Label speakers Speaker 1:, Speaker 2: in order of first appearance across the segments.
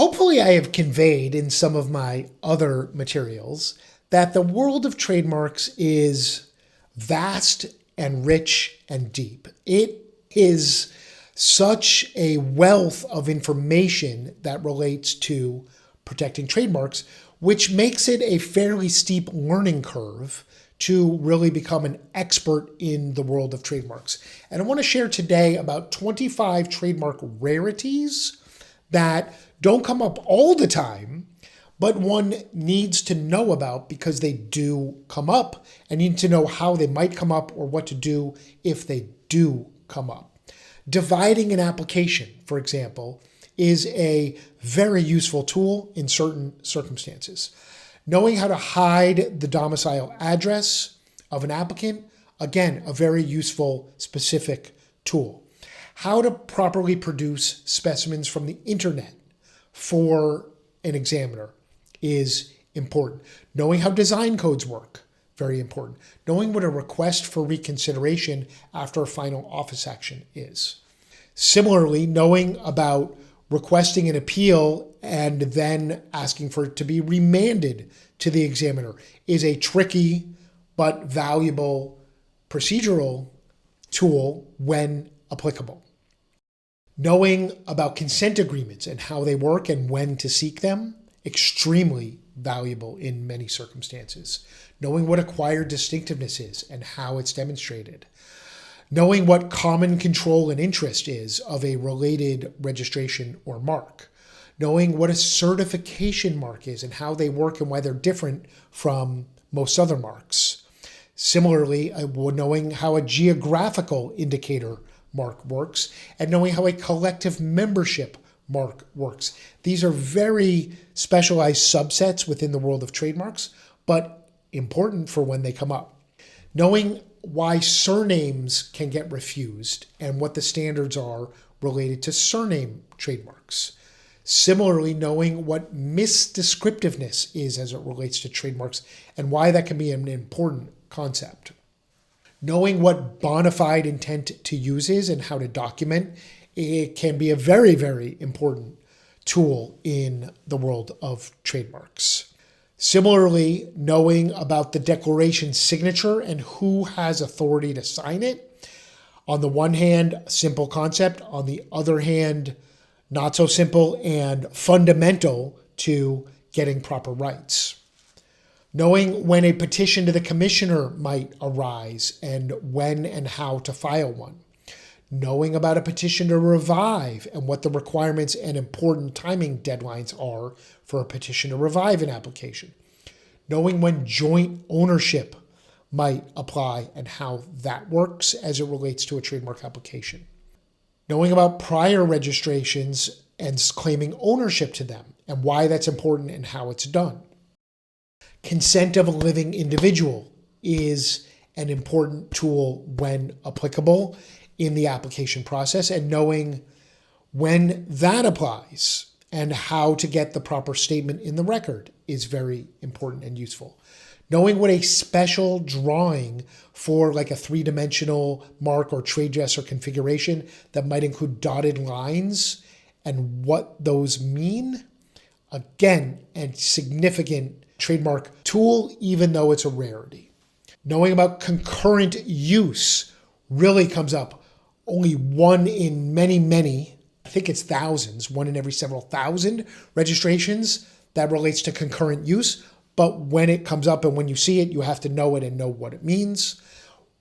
Speaker 1: Hopefully I have conveyed in some of my other materials that the world of trademarks is vast and rich and deep. It is such a wealth of information that relates to protecting trademarks, which makes it a fairly steep learning curve to really become an expert in the world of trademarks. And I want to share today about 25 trademark rarities that don't come up all the time, but one needs to know about because they do come up, and you need to know how they might come up or what to do if they do come up. Dividing an application, for example, is a very useful tool in certain circumstances. Knowing how to hide the domicile address of an applicant, again, a very useful specific tool. How to properly produce specimens from the internet for an examiner is important. Knowing how design codes work, very important. Knowing what a request for reconsideration after a final office action is. Similarly, knowing about requesting an appeal and then asking for it to be remanded to the examiner is a tricky but valuable procedural tool when applicable. Knowing about consent agreements and how they work and when to seek them, extremely valuable in many circumstances. Knowing what acquired distinctiveness is and how it's demonstrated. Knowing what common control and interest is of a related registration or mark. Knowing what a certification mark is and how they work and why they're different from most other marks. Similarly, knowing how a geographical indicator mark works and knowing how a collective membership mark works. These are very specialized subsets within the world of trademarks, but important for when they come up. Knowing why surnames can get refused and what the standards are related to surname trademarks. Similarly, knowing what misdescriptiveness is as it relates to trademarks and why that can be an important concept. Knowing what bonafide intent to use is and how to document, it can be a very, very important tool in the world of trademarks. Similarly, knowing about the declaration signature and who has authority to sign it. On the one hand, a simple concept. On the other hand, not so simple and fundamental to getting proper rights. Knowing when a petition to the commissioner might arise and when and how to file one. Knowing about a petition to revive and what the requirements and important timing deadlines are for a petition to revive an application. Knowing when joint ownership might apply and how that works as it relates to a trademark application. Knowing about prior registrations and claiming ownership to them and why that's important and how it's done. Consent of a living individual is an important tool when applicable in the application process, and knowing when that applies and how to get the proper statement in the record is very important and useful. Knowing what a special drawing for like a three-dimensional mark or trade dress or configuration that might include dotted lines and what those mean, again, a significant trademark tool, even though it's a rarity. Knowing about concurrent use really comes up. Only one in many, I think it's thousands, one in every several thousand registrations that relates to concurrent use. But when it comes up and when you see it, you have to know it and know what it means.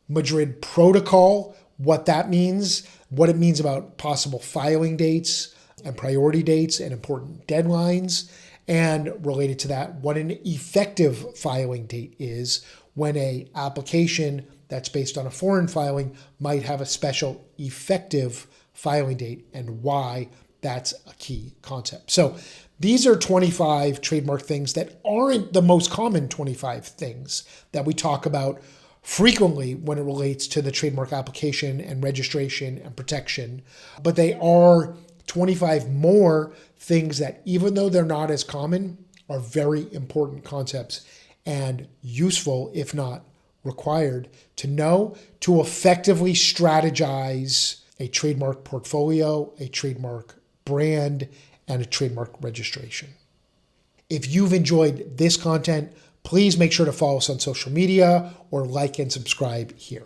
Speaker 1: Madrid protocol, what that means, what it means about possible filing dates and priority dates and important deadlines. And related to that, what an effective filing date is when an application that's based on a foreign filing might have a special effective filing date and why that's a key concept. So these are 25 trademark things that aren't the most common 25 things that we talk about frequently when it relates to the trademark application and registration and protection, but they are 25 more things that, even though they're not as common, are very important concepts and useful, if not required, to know to effectively strategize a trademark portfolio, a trademark brand, and a trademark registration. If you've enjoyed this content, please make sure to follow us on social media or like and subscribe here.